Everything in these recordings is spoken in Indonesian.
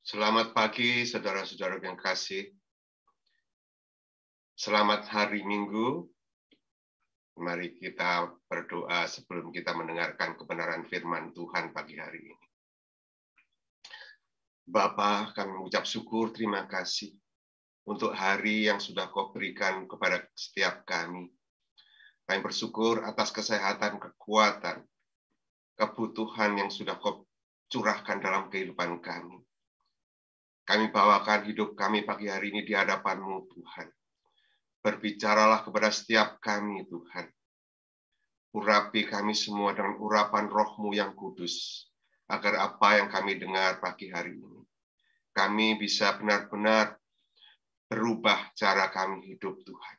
Selamat pagi, saudara-saudara yang kasih. Selamat hari Minggu. Mari kita berdoa sebelum kita mendengarkan kebenaran firman Tuhan pagi hari ini. Bapa, kami mengucap syukur, terima kasih untuk hari yang sudah Kau berikan kepada setiap kami. Kami bersyukur atas kesehatan, kekuatan, kebutuhan yang sudah Kau curahkan dalam kehidupan kami. Kami bawakan hidup kami pagi hari ini di hadapan-Mu, Tuhan. Berbicaralah kepada setiap kami, Tuhan. Urapi kami semua dengan urapan Roh-Mu yang kudus, agar apa yang kami dengar pagi hari ini, kami bisa benar-benar berubah cara kami hidup, Tuhan.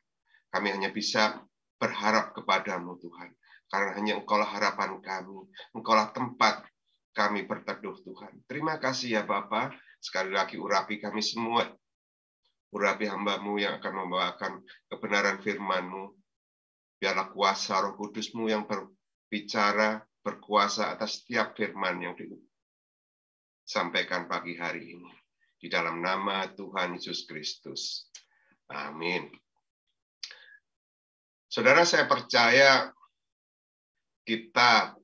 Kami hanya bisa berharap kepada-Mu, Tuhan. Karena hanya Engkaulah harapan kami, Engkaulah tempat kami berteduh, Tuhan. Terima kasih ya Bapa. Sekali lagi urapi kami semua. Urapi hamba-Mu yang akan membawakan kebenaran firman-Mu. Biarlah kuasa Roh Kudus-Mu yang berbicara, berkuasa atas setiap firman yang disampaikan pagi hari ini. Di dalam nama Tuhan Yesus Kristus. Amin. Saudara, saya percaya kita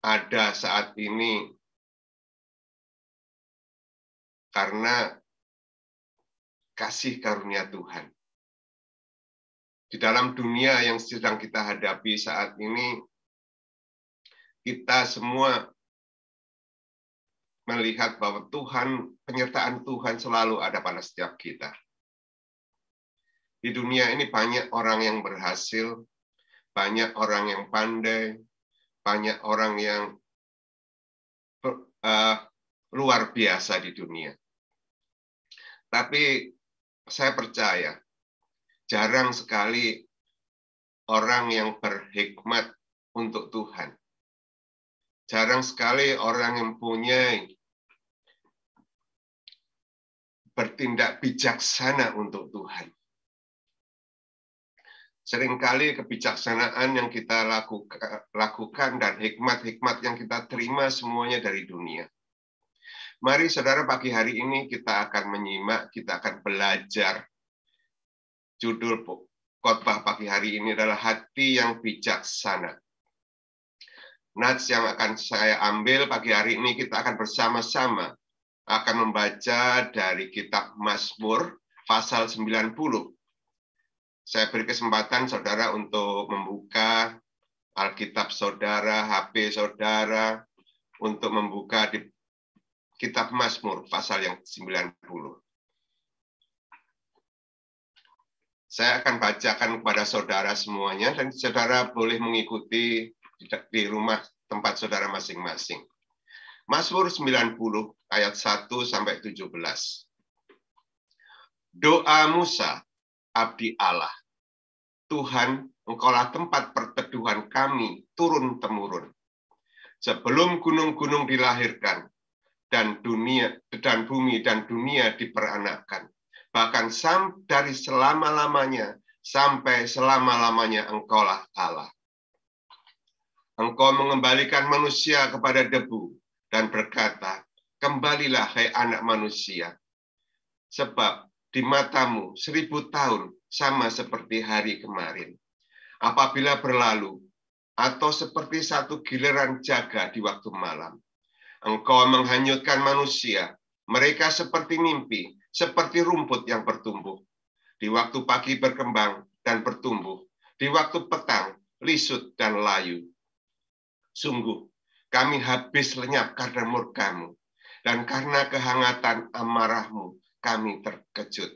ada saat ini karena kasih karunia Tuhan. Di dalam dunia yang sedang kita hadapi saat ini, kita semua melihat bahwa penyertaan Tuhan selalu ada pada setiap kita. Di dunia ini banyak orang yang berhasil, banyak orang yang pandai, banyak orang yang luar biasa di dunia. Tapi saya percaya, jarang sekali orang yang berhikmat untuk Tuhan. Jarang sekali orang yang bertindak bijaksana untuk Tuhan. Seringkali kebijaksanaan yang kita lakukan dan hikmat-hikmat yang kita terima semuanya dari dunia. Mari saudara, pagi hari ini kita akan menyimak, kita akan belajar. Judul khotbah pagi hari ini adalah hati yang bijaksana. Nats yang akan saya ambil pagi hari ini, kita akan bersama-sama akan membaca dari kitab Mazmur pasal 90. Saya beri kesempatan saudara untuk membuka Alkitab saudara, HP saudara, untuk membuka di kitab Mazmur pasal yang 90. Saya akan bacakan kepada saudara semuanya, dan saudara boleh mengikuti di rumah tempat saudara masing-masing. Mazmur 90 ayat 1 sampai 17. Doa Musa, abdi Allah. Tuhan, Engkaulah tempat perteduhan kami turun-temurun. Sebelum gunung-gunung dilahirkan, dan bumi dan dunia diperanakkan, bahkan dari selama-lamanya sampai selama-lamanya Engkaulah Allah. Engkau mengembalikan manusia kepada debu dan berkata, kembalilah hai anak manusia, sebab di matamu 1000 tahun sama seperti hari kemarin, apabila berlalu, atau seperti satu giliran jaga di waktu malam. Engkau menghanyutkan manusia, mereka seperti mimpi, seperti rumput yang bertumbuh. Di waktu pagi berkembang dan bertumbuh, di waktu petang lisut dan layu. Sungguh, kami habis lenyap karena murka-Mu, dan karena kehangatan amarah-Mu kami terkejut.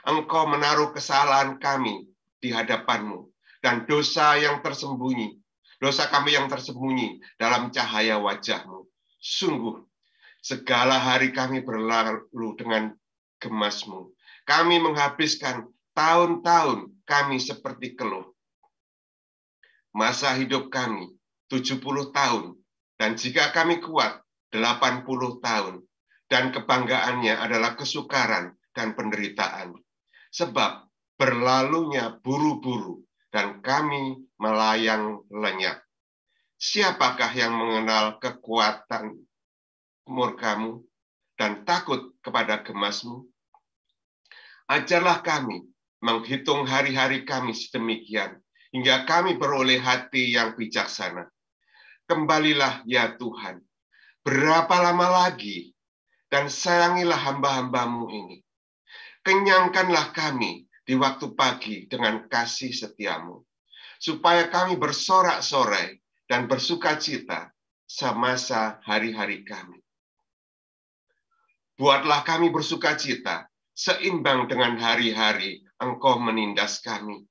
Engkau menaruh kesalahan kami di hadapan-Mu, dan dosa kami yang tersembunyi dalam cahaya wajah-Mu. Sungguh, segala hari kami berlalu dengan gemas-Mu. Kami menghabiskan tahun-tahun kami seperti keluh. Masa hidup kami 70 tahun, dan jika kami kuat 80 tahun, dan kebanggaannya adalah kesukaran dan penderitaan. Sebab berlalunya buru-buru, dan kami melayang lenyap. Siapakah yang mengenal kekuatan murka-Mu? dan takut kepada gemas-Mu. Ajarlah kami menghitung hari-hari kami sedemikian, hingga kami beroleh hati yang bijaksana. Kembalilah ya Tuhan, berapa lama lagi, dan sayangilah hamba-hamba-Mu ini. Kenyangkanlah kami di waktu pagi dengan kasih setia-Mu, supaya kami bersorak-sorai dan bersuka cita semasa hari-hari kami. Buatlah kami bersuka cita, seimbang dengan hari-hari Engkau menindas kami,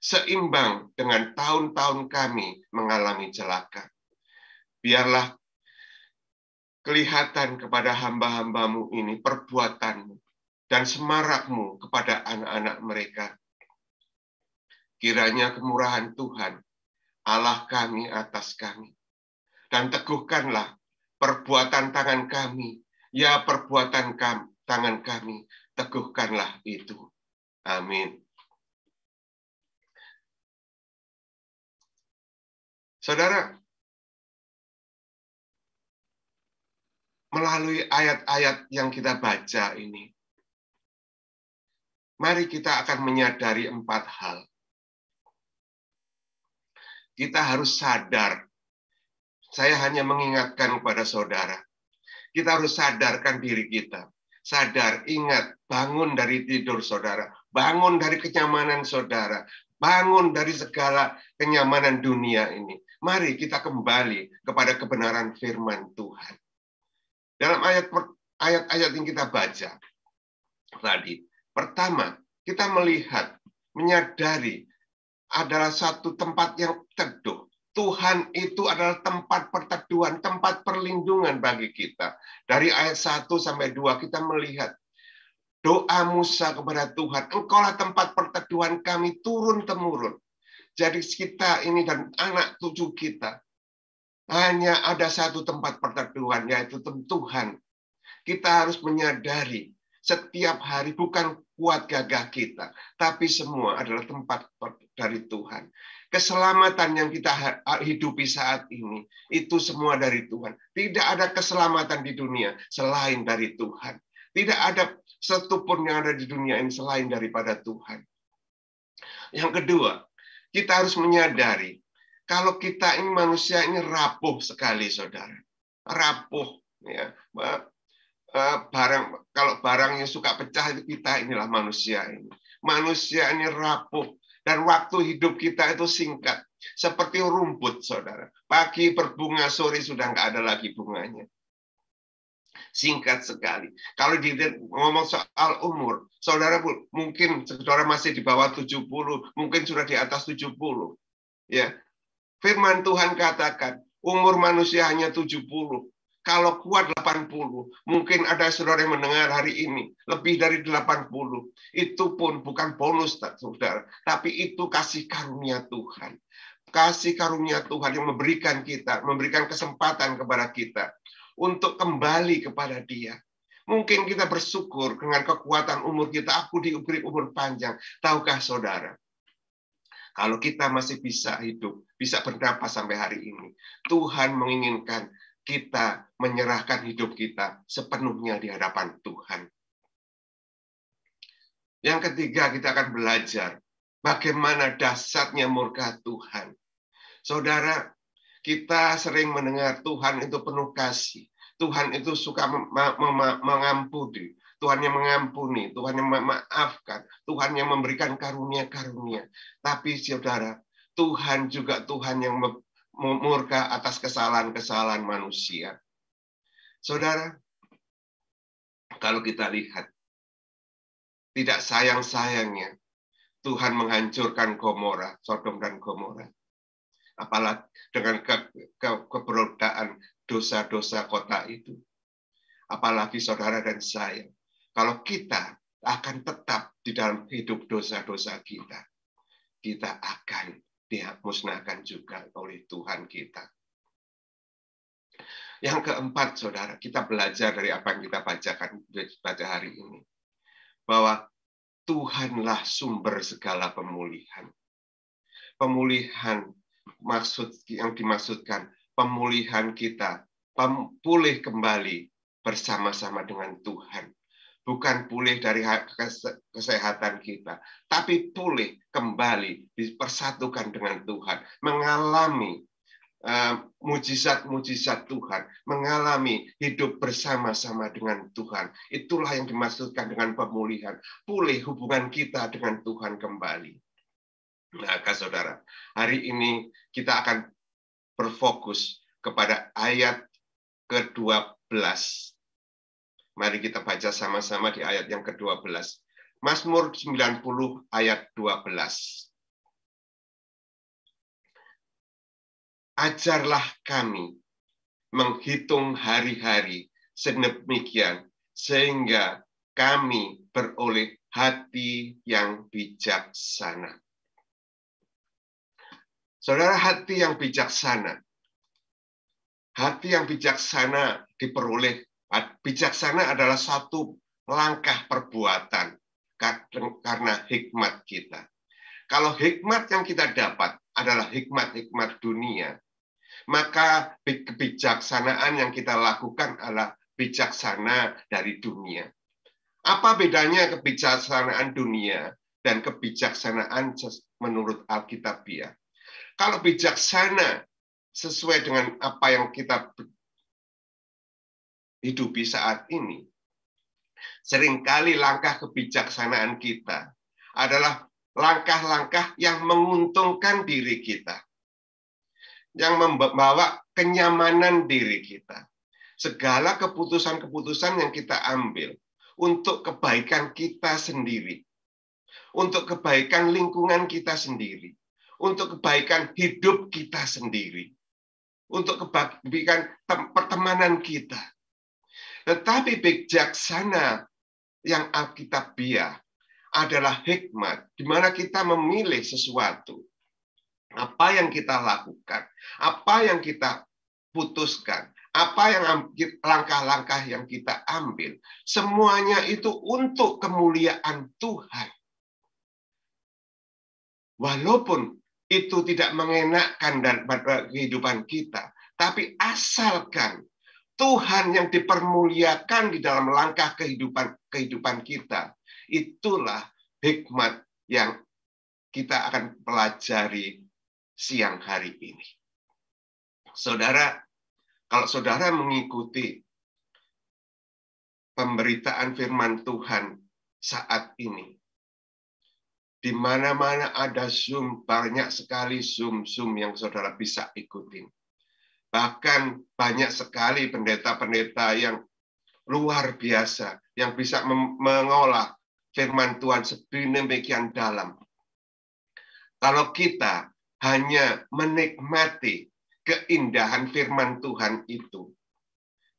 seimbang dengan tahun-tahun kami mengalami celaka. Biarlah kelihatan kepada hamba-hamba-Mu ini perbuatan-Mu dan semarak-Mu kepada anak-anak mereka. Kiranya kemurahan Tuhan, Allah kami atas kami, dan teguhkanlah perbuatan tangan kami, ya perbuatan tangan kami, teguhkanlah itu. Amin. Saudara, melalui ayat-ayat yang kita baca ini, mari kita akan menyadari 4 hal. Kita harus sadar. Saya hanya mengingatkan kepada saudara. Kita harus sadarkan diri kita. Sadar, ingat, bangun dari tidur saudara. Bangun dari kenyamanan saudara. Bangun dari segala kenyamanan dunia ini. Mari kita kembali kepada kebenaran firman Tuhan. Dalam ayat-ayat yang kita baca tadi, pertama, kita melihat, menyadari adalah satu tempat yang teduh. Tuhan itu adalah tempat perteduhan, tempat perlindungan bagi kita. Dari ayat 1 sampai 2 kita melihat doa Musa kepada Tuhan, Engkaulah tempat perteduhan kami turun-temurun. Jadi kita ini dan anak cucu kita, hanya ada satu tempat perteduhan, yaitu Tuhan. Kita harus menyadari setiap hari bukan kuat gagah kita, tapi semua adalah tempat dari Tuhan. Keselamatan yang kita hidupi saat ini, itu semua dari Tuhan. Tidak ada keselamatan di dunia selain dari Tuhan. Tidak ada satupun yang ada di dunia ini selain daripada Tuhan. Yang kedua, kita harus menyadari, kalau kita ini manusia ini rapuh sekali, saudara. Rapuh. Ya. Kalau barang yang suka pecah, itu kita inilah manusia ini. Manusia ini rapuh. Dan waktu hidup kita itu singkat. Seperti rumput, saudara. Pagi berbunga, sore sudah nggak ada lagi bunganya. Singkat sekali. Kalau ngomong soal umur, saudara mungkin saudara masih di bawah 70, mungkin sudah di atas 70. Ya. Firman Tuhan katakan, umur manusia hanya 70. Kalau kuat 80, mungkin ada saudara yang mendengar hari ini, lebih dari 80. Itu pun bukan bonus, saudara. Tapi itu kasih karunia Tuhan. Kasih karunia Tuhan yang memberikan kesempatan kepada kita untuk kembali kepada Dia. Mungkin kita bersyukur dengan kekuatan umur kita, aku diberi umur panjang. Tahukah saudara, kalau kita masih bisa hidup, bisa bernapas sampai hari ini, Tuhan menginginkan kita menyerahkan hidup kita sepenuhnya di hadapan Tuhan. Yang ketiga, kita akan belajar bagaimana dahsyatnya murka Tuhan. Saudara, kita sering mendengar Tuhan itu penuh kasih. Tuhan itu suka mengampuni. Tuhan yang mengampuni, Tuhan yang memaafkan, Tuhan yang memberikan karunia-karunia. Tapi saudara, Tuhan juga Tuhan yang murka atas kesalahan-kesalahan manusia. Saudara, kalau kita lihat, tidak sayang-sayangnya Tuhan menghancurkan Gomora, Sodom dan Gomora. Apalagi dengan keberadaan dosa-dosa kota itu. Apalagi saudara dan saya, kalau kita akan tetap di dalam hidup dosa-dosa kita, kita akan dimusnahkan juga oleh Tuhan kita. Yang keempat, saudara, kita belajar dari apa yang kita baca hari ini. Bahwa Tuhanlah sumber segala pemulihan. Pemulihan yang dimaksudkan, pemulihan kita, pulih kembali bersama-sama dengan Tuhan. Bukan pulih dari kesehatan kita, tapi pulih kembali, dipersatukan dengan Tuhan, mengalami mujizat-mujizat Tuhan, mengalami hidup bersama-sama dengan Tuhan. Itulah yang dimaksudkan dengan pemulihan, pulih hubungan kita dengan Tuhan kembali. Nah, saudara, hari ini kita akan berfokus kepada ayat ke-12. Mari kita baca sama-sama di ayat yang ke-12. Mazmur 90 ayat 12. Ajarlah kami menghitung hari-hari sedemikian sehingga kami beroleh hati yang bijaksana. Saudara, hati yang bijaksana. Hati yang bijaksana diperoleh. Bijaksana adalah satu langkah perbuatan karena hikmat kita. Kalau hikmat yang kita dapat adalah hikmat-hikmat dunia, maka kebijaksanaan yang kita lakukan adalah bijaksana dari dunia. Apa bedanya kebijaksanaan dunia dan kebijaksanaan menurut Alkitabiah? Kalau bijaksana sesuai dengan apa yang kita hidupi saat ini, seringkali langkah kebijaksanaan kita adalah langkah-langkah yang menguntungkan diri kita, yang membawa kenyamanan diri kita. Segala keputusan-keputusan yang kita ambil untuk kebaikan kita sendiri, untuk kebaikan lingkungan kita sendiri, untuk kebaikan hidup kita sendiri, untuk kebaikan pertemanan kita. Tetapi bijaksana yang Alkitabiah adalah hikmat, di mana kita memilih sesuatu. Apa yang kita lakukan, apa yang kita putuskan, apa yang langkah-langkah yang kita ambil, semuanya itu untuk kemuliaan Tuhan. Walaupun itu tidak mengenakkan dalam kehidupan kita, tapi asalkan Tuhan yang dipermuliakan di dalam langkah kehidupan kita, itulah hikmat yang kita akan pelajari siang hari ini. Saudara, kalau saudara mengikuti pemberitaan firman Tuhan saat ini, di mana-mana ada Zoom, banyak sekali Zoom yang saudara bisa ikutin. Bahkan banyak sekali pendeta-pendeta yang luar biasa, yang bisa mengolah firman Tuhan sedemikian dalam. Kalau kita hanya menikmati keindahan firman Tuhan itu,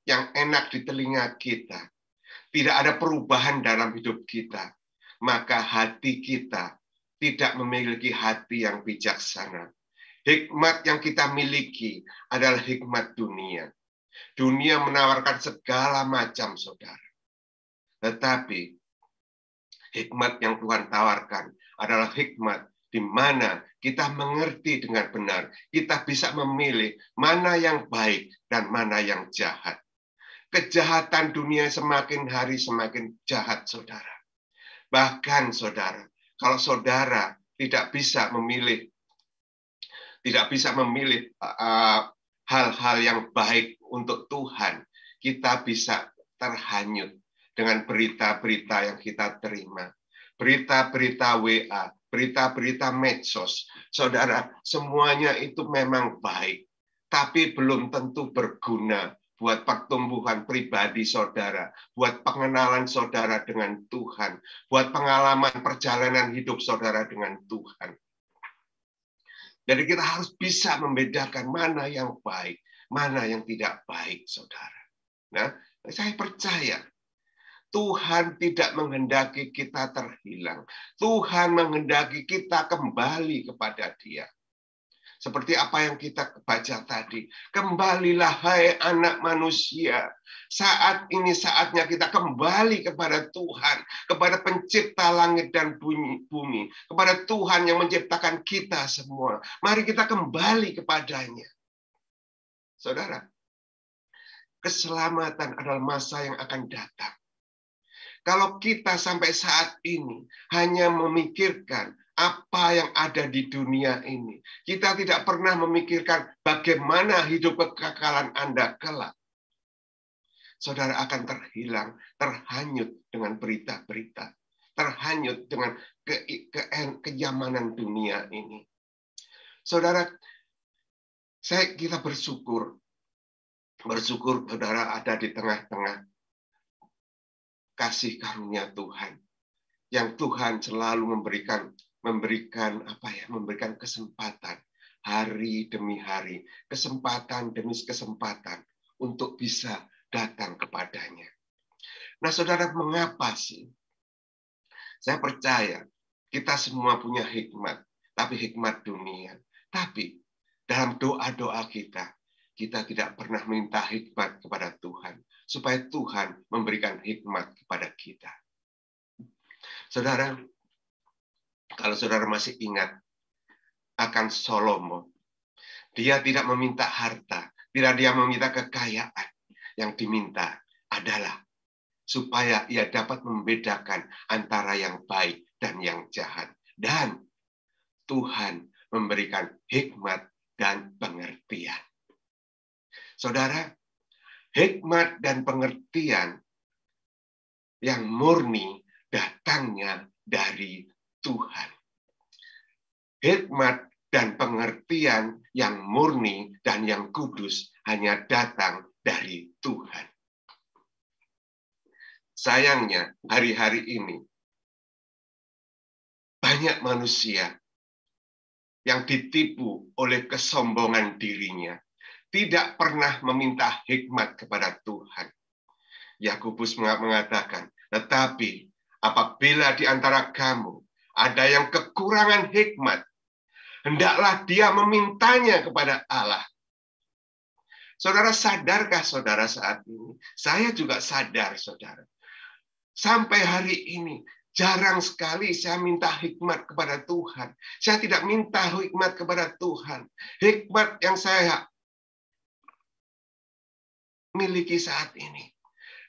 yang enak di telinga kita, tidak ada perubahan dalam hidup kita, maka hati kita tidak memiliki hati yang bijaksana. Hikmat yang kita miliki adalah hikmat dunia. Dunia menawarkan segala macam, saudara. Tetapi hikmat yang Tuhan tawarkan adalah hikmat di mana kita mengerti dengan benar. Kita bisa memilih mana yang baik dan mana yang jahat. Kejahatan dunia semakin hari semakin jahat, saudara. Bahkan, saudara, kalau saudara tidak bisa memilih hal-hal yang baik untuk Tuhan, kita bisa terhanyut dengan berita-berita yang kita terima. Berita-berita WA, berita-berita medsos. Saudara, semuanya itu memang baik, tapi belum tentu berguna buat pertumbuhan pribadi saudara, buat pengenalan saudara dengan Tuhan, buat pengalaman perjalanan hidup saudara dengan Tuhan. Jadi kita harus bisa membedakan mana yang baik, mana yang tidak baik, saudara. Nah, saya percaya Tuhan tidak menghendaki kita terhilang. Tuhan menghendaki kita kembali kepada Dia. Seperti apa yang kita baca tadi. Kembalilah hai anak manusia. Saat ini saatnya kita kembali kepada Tuhan. Kepada pencipta langit dan bumi. Kepada Tuhan yang menciptakan kita semua. Mari kita kembali kepadanya. Saudara, Keselamatan adalah masa yang akan datang. Kalau kita sampai saat ini hanya memikirkan apa yang ada di dunia ini, kita tidak pernah memikirkan bagaimana hidup kekekalan Anda kelak. Saudara akan terhilang, terhanyut dengan berita-berita, terhanyut dengan kenyamanan dunia ini. Saudara, kita bersyukur saudara ada di tengah-tengah kasih karunia Tuhan, yang Tuhan selalu memberikan kesempatan hari demi hari, kesempatan demi kesempatan untuk bisa datang kepadanya. Nah, saudara, mengapa sih? Saya percaya kita semua punya hikmat, tapi hikmat dunia. Tapi dalam doa-doa kita tidak pernah minta hikmat kepada Tuhan, supaya Tuhan memberikan hikmat kepada kita. Saudara, kalau saudara masih ingat akan Salomo, dia tidak meminta harta, tidak dia meminta kekayaan. Yang diminta adalah supaya ia dapat membedakan antara yang baik dan yang jahat. Dan Tuhan memberikan hikmat dan pengertian. Saudara, hikmat dan pengertian yang murni datangnya dari Tuhan. Hikmat dan pengertian yang murni dan yang kudus hanya datang dari Tuhan. Sayangnya, hari-hari ini banyak manusia yang ditipu oleh kesombongan dirinya, tidak pernah meminta hikmat kepada Tuhan. Yakobus mengatakan, tetapi apabila di antara kamu ada yang kekurangan hikmat, hendaklah dia memintanya kepada Allah. Saudara, sadarkah saudara saat ini? Saya juga sadar, saudara. Sampai hari ini, jarang sekali saya minta hikmat kepada Tuhan. Saya tidak minta hikmat kepada Tuhan. Hikmat yang saya miliki saat ini,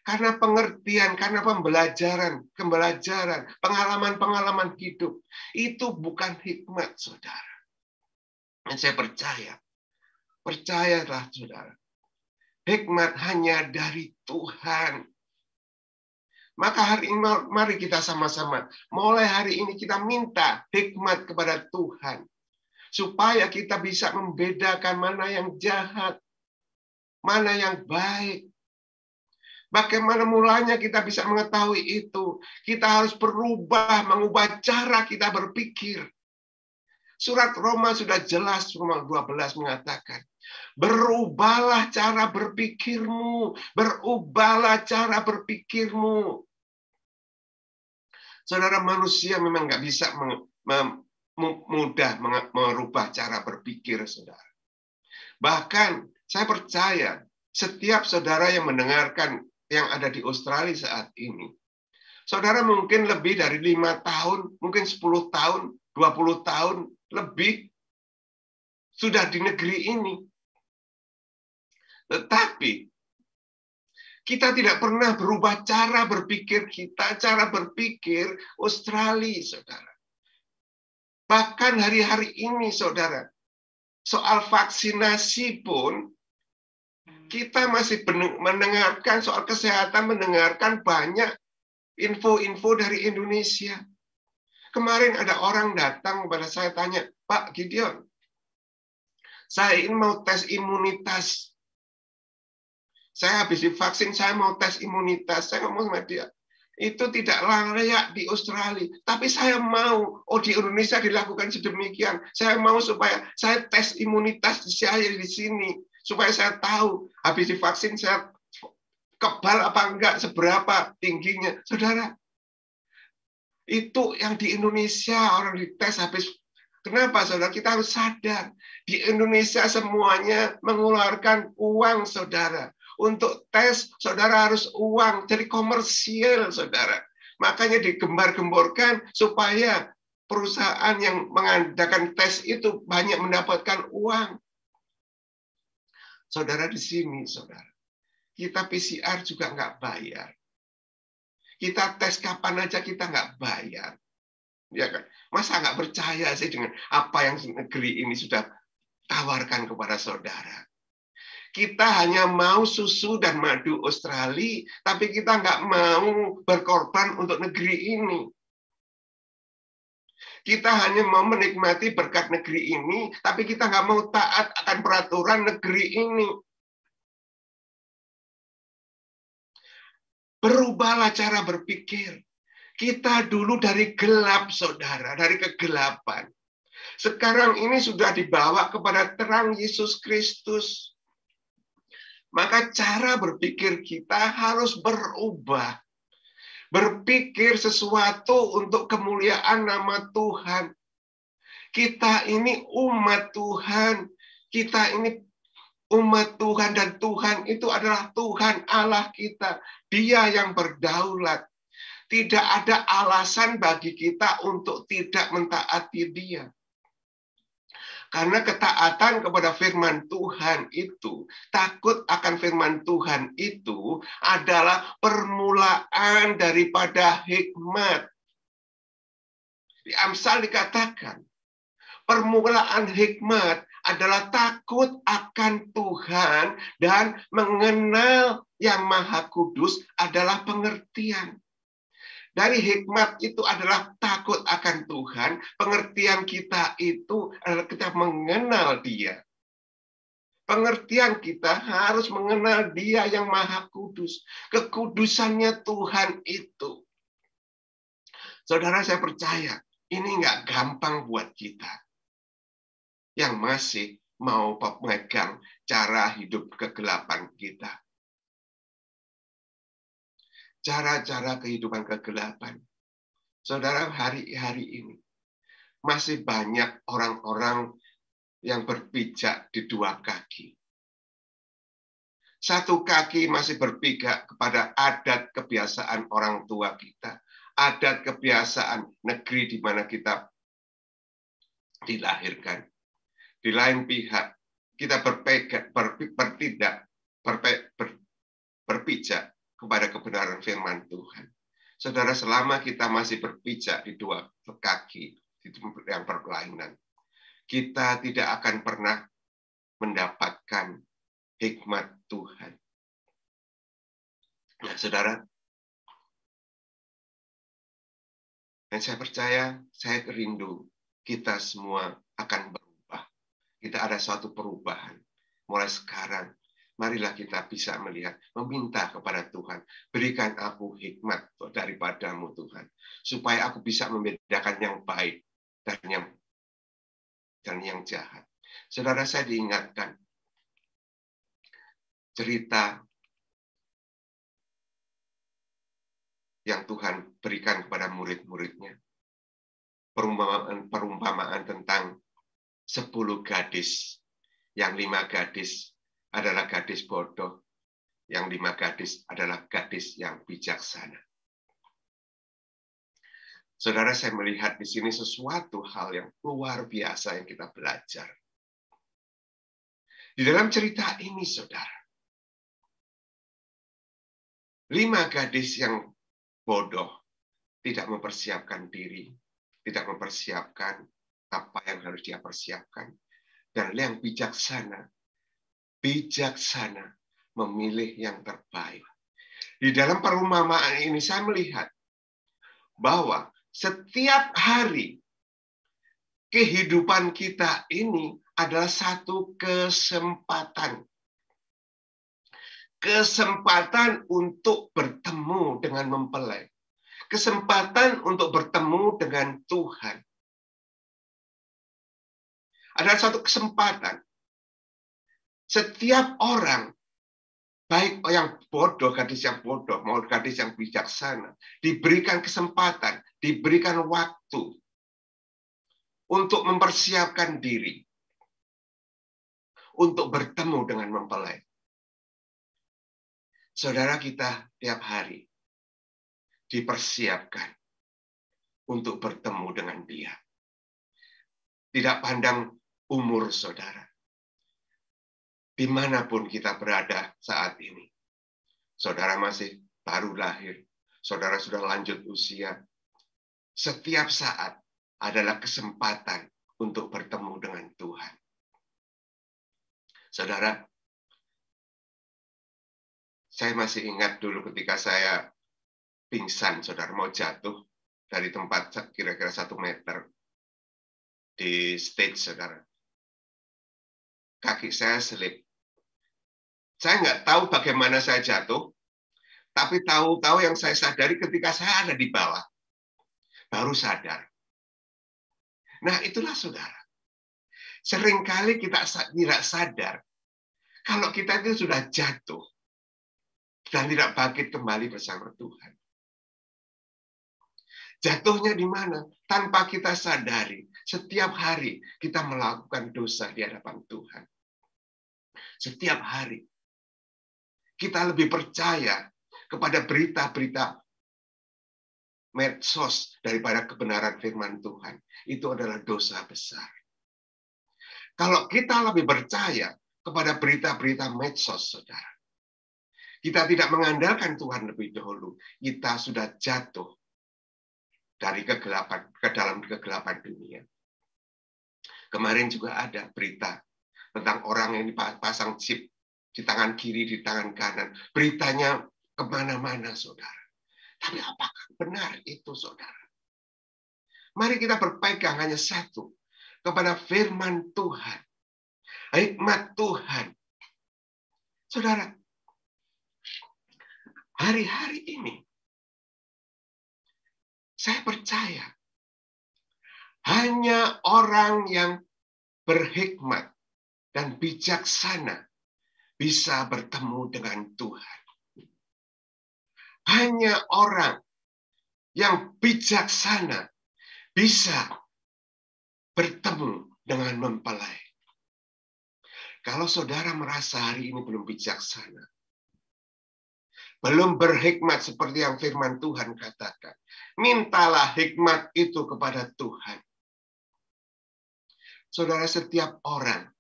karena pengertian, karena pembelajaran, pengalaman-pengalaman hidup, itu bukan hikmat, saudara. Dan saya percayalah, saudara, hikmat hanya dari Tuhan. Maka hari ini mari kita sama-sama, mulai hari ini kita minta hikmat kepada Tuhan, supaya kita bisa membedakan mana yang jahat, mana yang baik. Bagaimana mulanya kita bisa mengetahui itu? Kita harus mengubah cara kita berpikir. Surat Roma sudah jelas, Roma 12 mengatakan, berubahlah cara berpikirmu, berubahlah cara berpikirmu. Saudara, manusia memang nggak bisa mudah merubah cara berpikir, saudara. Bahkan saya percaya setiap saudara yang mendengarkan yang ada di Australia saat ini, saudara mungkin lebih dari 5 tahun, mungkin 10 tahun, 20 tahun lebih sudah di negeri ini. Tetapi kita tidak pernah berubah cara berpikir kita, cara berpikir Australia, saudara. Bahkan hari-hari ini, saudara, soal vaksinasi pun, kita masih mendengarkan soal kesehatan, mendengarkan banyak info-info dari Indonesia. Kemarin ada orang datang kepada saya tanya, Pak Gideon, saya ini mau tes imunitas. Saya habis divaksin, saya mau tes imunitas. Saya ngomong sama dia, itu tidak layak di Australia. Tapi saya mau, di Indonesia dilakukan sedemikian. Saya mau supaya saya tes imunitas saya di sini. Supaya saya tahu, habis divaksin saya kebal apa enggak, seberapa tingginya. Saudara, itu yang di Indonesia orang dites habis. Kenapa, saudara? Kita harus sadar. Di Indonesia semuanya mengeluarkan uang, saudara. Untuk tes, saudara harus uang. Jadi komersial, saudara. Makanya digembar-gemborkan supaya perusahaan yang mengadakan tes itu banyak mendapatkan uang. Saudara, di sini, saudara, Kita PCR juga nggak bayar. Kita tes kapan aja kita nggak bayar. Ya kan? Masa nggak percaya sih dengan apa yang negeri ini sudah tawarkan kepada saudara? Kita hanya mau susu dan madu Australia, tapi kita nggak mau berkorban untuk negeri ini. Kita hanya mau menikmati berkat negeri ini, tapi kita nggak mau taat akan peraturan negeri ini. Berubahlah cara berpikir. Kita dulu dari gelap, saudara, dari kegelapan. Sekarang ini sudah dibawa kepada terang Yesus Kristus. Maka cara berpikir kita harus berubah. Berpikir sesuatu untuk kemuliaan nama Tuhan. Kita ini umat Tuhan. Kita ini umat Tuhan, dan Tuhan itu adalah Tuhan Allah kita. Dia yang berdaulat. Tidak ada alasan bagi kita untuk tidak mentaati Dia. Karena ketaatan kepada firman Tuhan itu, takut akan firman Tuhan itu adalah permulaan daripada hikmat. Di Amsal dikatakan, permulaan hikmat adalah takut akan Tuhan dan mengenal Yang Maha Kudus adalah pengertian. Dari hikmat itu adalah takut akan Tuhan. Pengertian kita itu adalah kita mengenal Dia. Pengertian kita harus mengenal Dia yang Maha Kudus. Kekudusannya Tuhan itu. Saudara, saya percaya ini nggak gampang buat kita yang masih mau memegang cara hidup kegelapan kita. Cara-cara kehidupan kegelapan. Saudara, hari-hari ini masih banyak orang-orang yang berpijak di dua kaki. Satu kaki masih berpijak kepada adat kebiasaan orang tua kita, adat kebiasaan negeri di mana kita dilahirkan. Di lain pihak, kita berpijak kepada kebenaran firman Tuhan. Saudara, selama kita masih berpijak di dua kaki yang berkelainan, kita tidak akan pernah mendapatkan hikmat Tuhan. Nah, saudara, dan saya percaya, saya rindu kita semua akan berubah. Kita ada suatu perubahan. Mulai sekarang, marilah kita bisa melihat, meminta kepada Tuhan, berikan aku hikmat daripadamu Tuhan, supaya aku bisa membedakan yang baik dan yang jahat. Saudara, saya diingatkan cerita yang Tuhan berikan kepada murid-muridnya. Perumpamaan tentang 10 gadis, yang 5 gadis adalah gadis bodoh, yang 5 gadis adalah gadis yang bijaksana. Saudara, saya melihat di sini sesuatu hal yang luar biasa yang kita belajar. Di dalam cerita ini, saudara, 5 gadis yang bodoh tidak mempersiapkan diri, tidak mempersiapkan apa yang harus dia persiapkan. Dan yang bijaksana memilih yang terbaik. Di dalam perumpamaan ini saya melihat bahwa setiap hari kehidupan kita ini adalah satu kesempatan. Kesempatan untuk bertemu dengan mempelai. Kesempatan untuk bertemu dengan Tuhan. Ada satu kesempatan. Setiap orang, baik yang bodoh, gadis yang bodoh, mau gadis yang bijaksana, diberikan kesempatan, diberikan waktu untuk mempersiapkan diri, untuk bertemu dengan mempelai. Saudara, kita tiap hari dipersiapkan untuk bertemu dengan Dia. Tidak pandang umur saudara. Dimanapun kita berada saat ini. saudara masih baru lahir, saudara sudah lanjut usia, setiap saat adalah kesempatan untuk bertemu dengan Tuhan. Saudara, saya masih ingat dulu ketika saya pingsan, saudara, mau jatuh dari tempat kira-kira 1 meter di stage, saudara. Kaki saya selip. Saya nggak tahu bagaimana saya jatuh, tapi tahu-tahu yang saya sadari ketika saya ada di bawah. Baru sadar. Nah, itulah saudara. Seringkali kita tidak sadar kalau kita itu sudah jatuh dan tidak bangkit kembali bersama Tuhan. Jatuhnya di mana? Tanpa kita sadari. Setiap hari kita melakukan dosa di hadapan Tuhan. Setiap hari. Kita lebih percaya kepada berita-berita medsos daripada kebenaran firman Tuhan. Itu adalah dosa besar. Kalau kita lebih percaya kepada berita-berita medsos, saudara, kita tidak mengandalkan Tuhan lebih dahulu. Kita sudah jatuh dari kegelapan ke dalam kegelapan dunia. Kemarin juga ada berita tentang orang yang dipasang chip di tangan kiri, di tangan kanan. Beritanya kemana-mana, saudara. Tapi apakah benar itu, saudara? Mari kita berpegang hanya satu, kepada firman Tuhan. Hikmat Tuhan. Saudara, hari-hari ini, saya percaya, hanya orang yang berhikmat dan bijaksana bisa bertemu dengan Tuhan. Hanya orang yang bijaksana bisa bertemu dengan mempelai. Kalau saudara merasa hari ini belum bijaksana, belum berhikmat seperti yang firman Tuhan katakan, mintalah hikmat itu kepada Tuhan. Saudara, setiap orang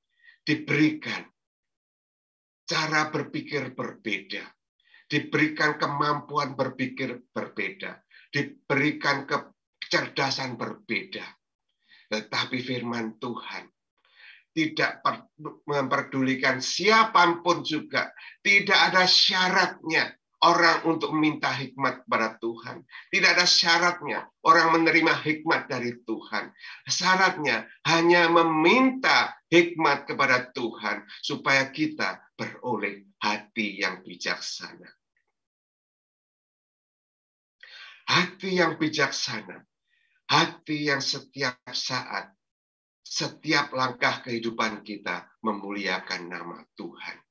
diberikan cara berpikir berbeda, diberikan kemampuan berpikir berbeda, diberikan kecerdasan berbeda. Tetapi firman Tuhan tidak memperdulikan siapapun juga. Tidak ada syaratnya orang untuk meminta hikmat kepada Tuhan. Tidak ada syaratnya orang menerima hikmat dari Tuhan. Syaratnya hanya meminta hikmat kepada Tuhan supaya kita beroleh hati yang bijaksana. Hati yang bijaksana. Hati yang setiap saat, setiap langkah kehidupan kita memuliakan nama Tuhan.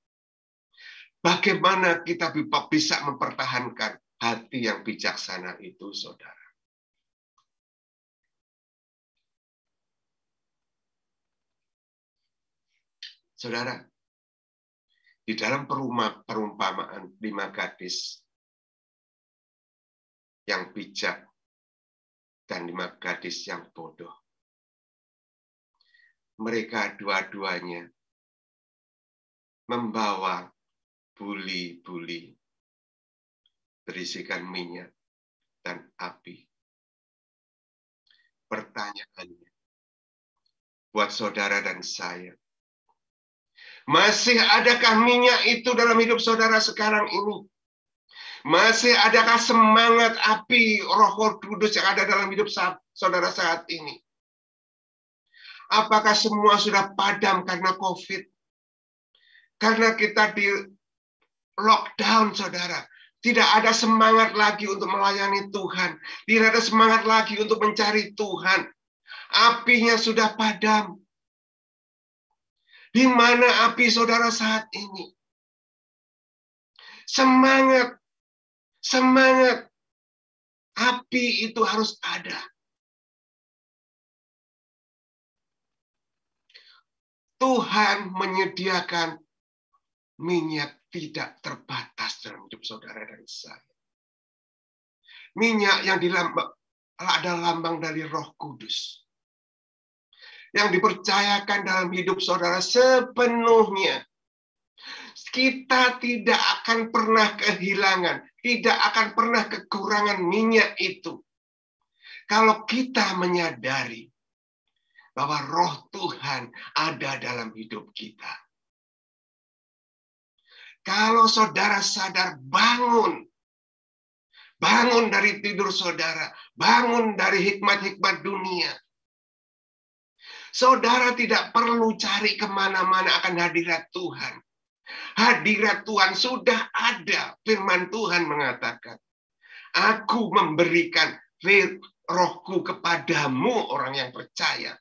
Bagaimana kita bisa mempertahankan hati yang bijaksana itu, saudara? Saudara, di dalam perumpamaan 5 gadis yang bijak dan 5 gadis yang bodoh, mereka dua-duanya membawa buli-buli berisikan minyak dan api. Pertanyaannya, buat saudara dan saya, masih adakah minyak itu dalam hidup saudara sekarang ini? Masih adakah semangat api Roh Kudus yang ada dalam hidup saudara saat ini? Apakah semua sudah padam karena COVID? Karena kita di lockdown, saudara. Tidak ada semangat lagi untuk melayani Tuhan. Tidak ada semangat lagi untuk mencari Tuhan. Apinya sudah padam. Di mana api saudara saat ini? Semangat. Semangat. Api itu harus ada. Tuhan menyediakan minyak tidak terbatas dalam hidup saudara dan saya. Minyak yang adalah lambang dari Roh Kudus. Yang dipercayakan dalam hidup saudara sepenuhnya. Kita tidak akan pernah kehilangan, tidak akan pernah kekurangan minyak itu. Kalau kita menyadari bahwa roh Tuhan ada dalam hidup kita. Kalau saudara sadar, bangun. Bangun dari tidur saudara. Bangun dari hikmat-hikmat dunia. Saudara tidak perlu cari kemana-mana akan hadirat Tuhan. Hadirat Tuhan sudah ada. Firman Tuhan mengatakan, aku memberikan rohku kepadamu, orang yang percaya.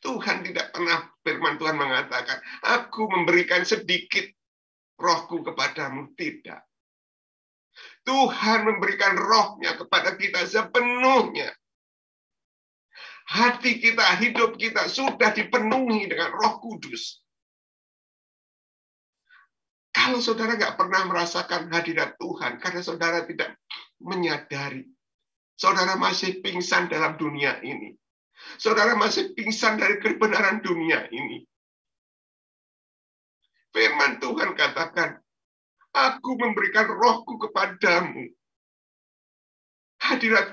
Tuhan tidak pernah, firman Tuhan mengatakan, aku memberikan sedikit rohku kepadamu. Tidak. Tuhan memberikan rohnya kepada kita sepenuhnya. Hati kita, hidup kita sudah dipenuhi dengan Roh Kudus. Kalau saudara nggak pernah merasakan hadirat Tuhan, karena saudara tidak menyadari, saudara masih pingsan dalam dunia ini. Saudara masih pingsan dari kebenaran dunia ini. Firman Tuhan katakan, aku memberikan rohku kepadamu. Hadirat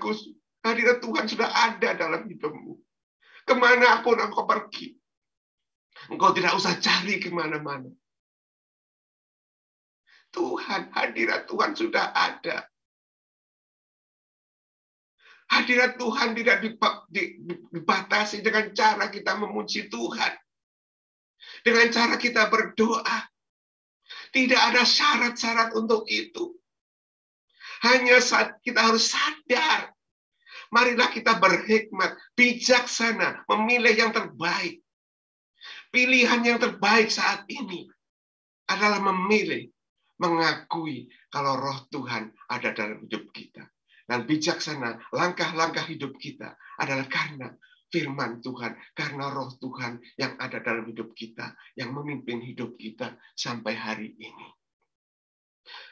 Tuhan sudah ada dalam hidupmu. Kemanapun engkau pergi, engkau tidak usah cari kemana-mana. Tuhan, hadirat Tuhan sudah ada. Hadirat Tuhan tidak dibatasi dengan cara kita memuji Tuhan. Dengan cara kita berdoa. Tidak ada syarat-syarat untuk itu. Hanya saat kita harus sadar. Marilah kita berhikmat, bijaksana, memilih yang terbaik. Pilihan yang terbaik saat ini adalah memilih, mengakui kalau roh Tuhan ada dalam hidup kita. Dan bijaksana, langkah-langkah hidup kita adalah karena firman Tuhan, karena roh Tuhan yang ada dalam hidup kita, yang memimpin hidup kita sampai hari ini.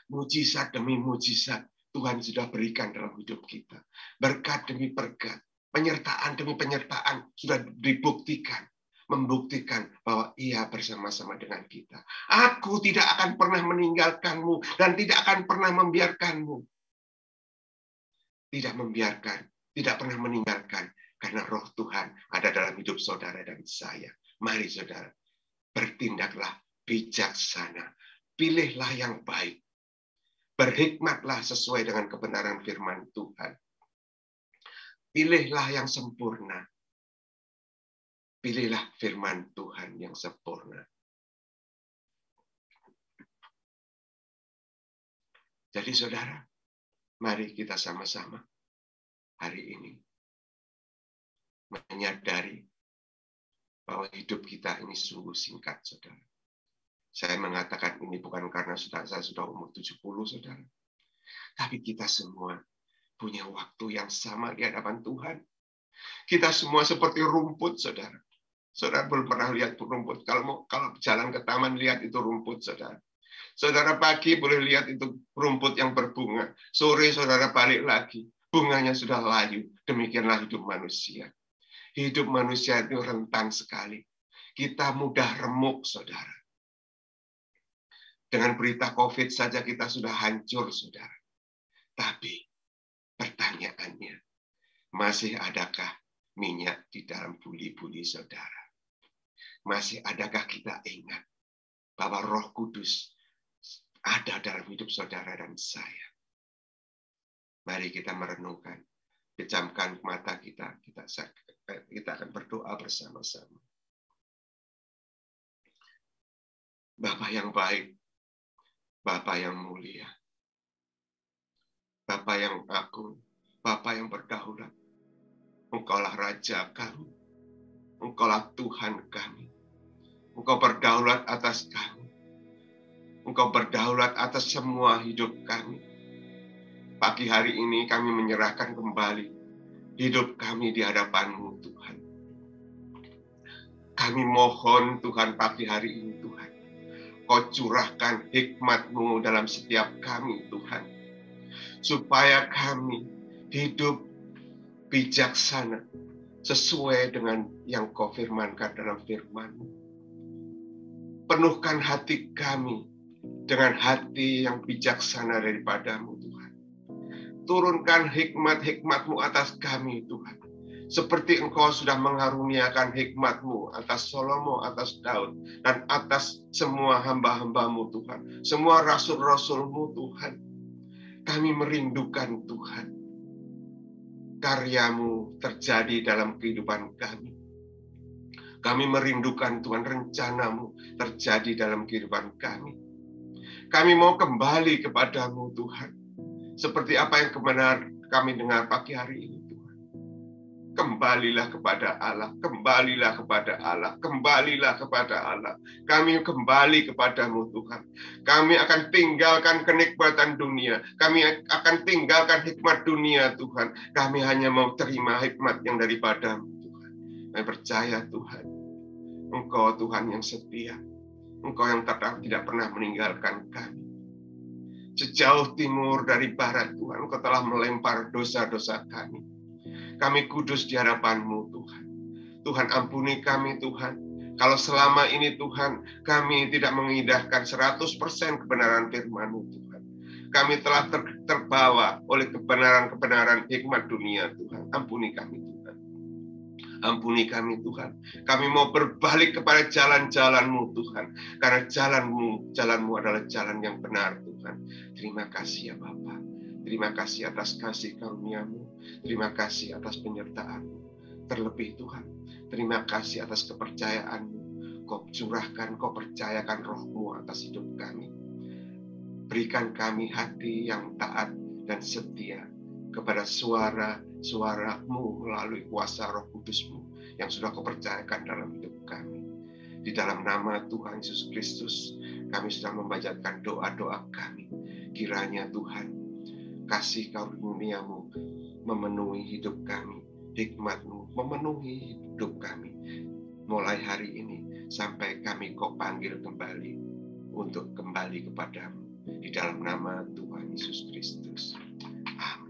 Mujizat demi mujizat Tuhan sudah berikan dalam hidup kita. Berkat demi berkat, penyertaan demi penyertaan sudah dibuktikan. Membuktikan bahwa ia bersama-sama dengan kita. Aku tidak akan pernah meninggalkanmu dan tidak akan pernah membiarkanmu. Tidak membiarkan, tidak pernah meninggalkan, karena roh Tuhan ada dalam hidup saudara dan saya. Mari saudara, bertindaklah bijaksana, pilihlah yang baik, berhikmatlah sesuai dengan kebenaran firman Tuhan. Pilihlah yang sempurna, pilihlah firman Tuhan yang sempurna. Jadi saudara, mari kita sama-sama hari ini menyadari bahwa hidup kita ini sungguh singkat, saudara. Saya mengatakan ini bukan karena saya sudah umur 70, saudara. Tapi kita semua punya waktu yang sama di hadapan Tuhan. Kita semua seperti rumput, saudara. Saudara belum pernah lihat rumput. Kalau jalan ke taman, lihat itu rumput, saudara. Saudara pagi boleh lihat itu rumput yang berbunga. Sore saudara balik lagi. Bunganya sudah layu. Demikianlah hidup manusia. Hidup manusia itu rentan sekali. Kita mudah remuk, saudara. Dengan berita COVID saja kita sudah hancur, saudara. Tapi pertanyaannya, masih adakah minyak di dalam buli-buli saudara? Masih adakah kita ingat bahwa Roh Kudus ada dalam hidup saudara dan saya? Mari kita merenungkan, pejamkan mata kita akan berdoa bersama-sama. Bapa yang baik, Bapa yang mulia, Bapa yang agung, Bapa yang berdaulat, Engkaulah Raja kami, Engkaulah Tuhan kami, Engkau berdaulat atas kami, Engkau berdaulat atas semua hidup kami. Pagi hari ini kami menyerahkan kembali hidup kami di hadapan-Mu, Tuhan. Kami mohon, Tuhan, pagi hari ini, Tuhan, Kau curahkan hikmat-Mu dalam setiap kami, Tuhan. Supaya kami hidup bijaksana sesuai dengan yang Kau firmankan dalam firman-Mu. Penuhkan hati kami dengan hati yang bijaksana daripada-Mu, Tuhan. Turunkan hikmat-hikmat-Mu atas kami, Tuhan. Seperti Engkau sudah mengaruniakan hikmat-Mu atas Salomo, atas Daud, dan atas semua hamba-hamba-Mu, Tuhan. Semua rasul-rasul-Mu, Tuhan. Kami merindukan, Tuhan, karya-Mu terjadi dalam kehidupan kami. Kami merindukan, Tuhan, rencana-Mu terjadi dalam kehidupan kami. Kami mau kembali kepada-Mu, Tuhan. Seperti apa yang kami dengar pagi hari ini, Tuhan. Kembalilah kepada Allah, kembalilah kepada Allah, kembalilah kepada Allah. Kami kembali kepada-Mu, Tuhan. Kami akan tinggalkan kenikmatan dunia. Kami akan tinggalkan hikmat dunia, Tuhan. Kami hanya mau terima hikmat yang daripada-Mu, Tuhan. Kami percaya, Tuhan, Engkau Tuhan yang setia. Engkau yang tidak pernah meninggalkan kami. Sejauh timur dari barat, Tuhan, Engkau telah melempar dosa-dosa kami. Kami kudus di hadapan-Mu, Tuhan. Tuhan, ampuni kami, Tuhan. Kalau selama ini, Tuhan, kami tidak mengindahkan 100% kebenaran firman-Mu, Tuhan. Kami telah terbawa oleh kebenaran-kebenaran hikmat dunia, Tuhan. Ampuni kami, Tuhan. Ampuni kami, Tuhan. Kami mau berbalik kepada jalan-jalan-Mu, Tuhan. Karena jalan-Mu adalah jalan yang benar, Tuhan. Terima kasih ya Bapa. Terima kasih atas kasih karunia-Mu. Terima kasih atas penyertaan-Mu. Terlebih, Tuhan, terima kasih atas kepercayaan-Mu. Kau curahkan, Kau percayakan Roh-Mu atas hidup kami. Berikan kami hati yang taat dan setia kepada suara-suara-Mu melalui kuasa Roh Kudus-Mu yang sudah Kau percayakan dalam hidup kami. Di dalam nama Tuhan Yesus Kristus, kami sudah membacakan doa-doa kami. Kiranya Tuhan, kasih karunia-Mu memenuhi hidup kami, hikmat-Mu memenuhi hidup kami. Mulai hari ini sampai kami Kau panggil kembali untuk kembali kepada-Mu. Di dalam nama Tuhan Yesus Kristus. Amin.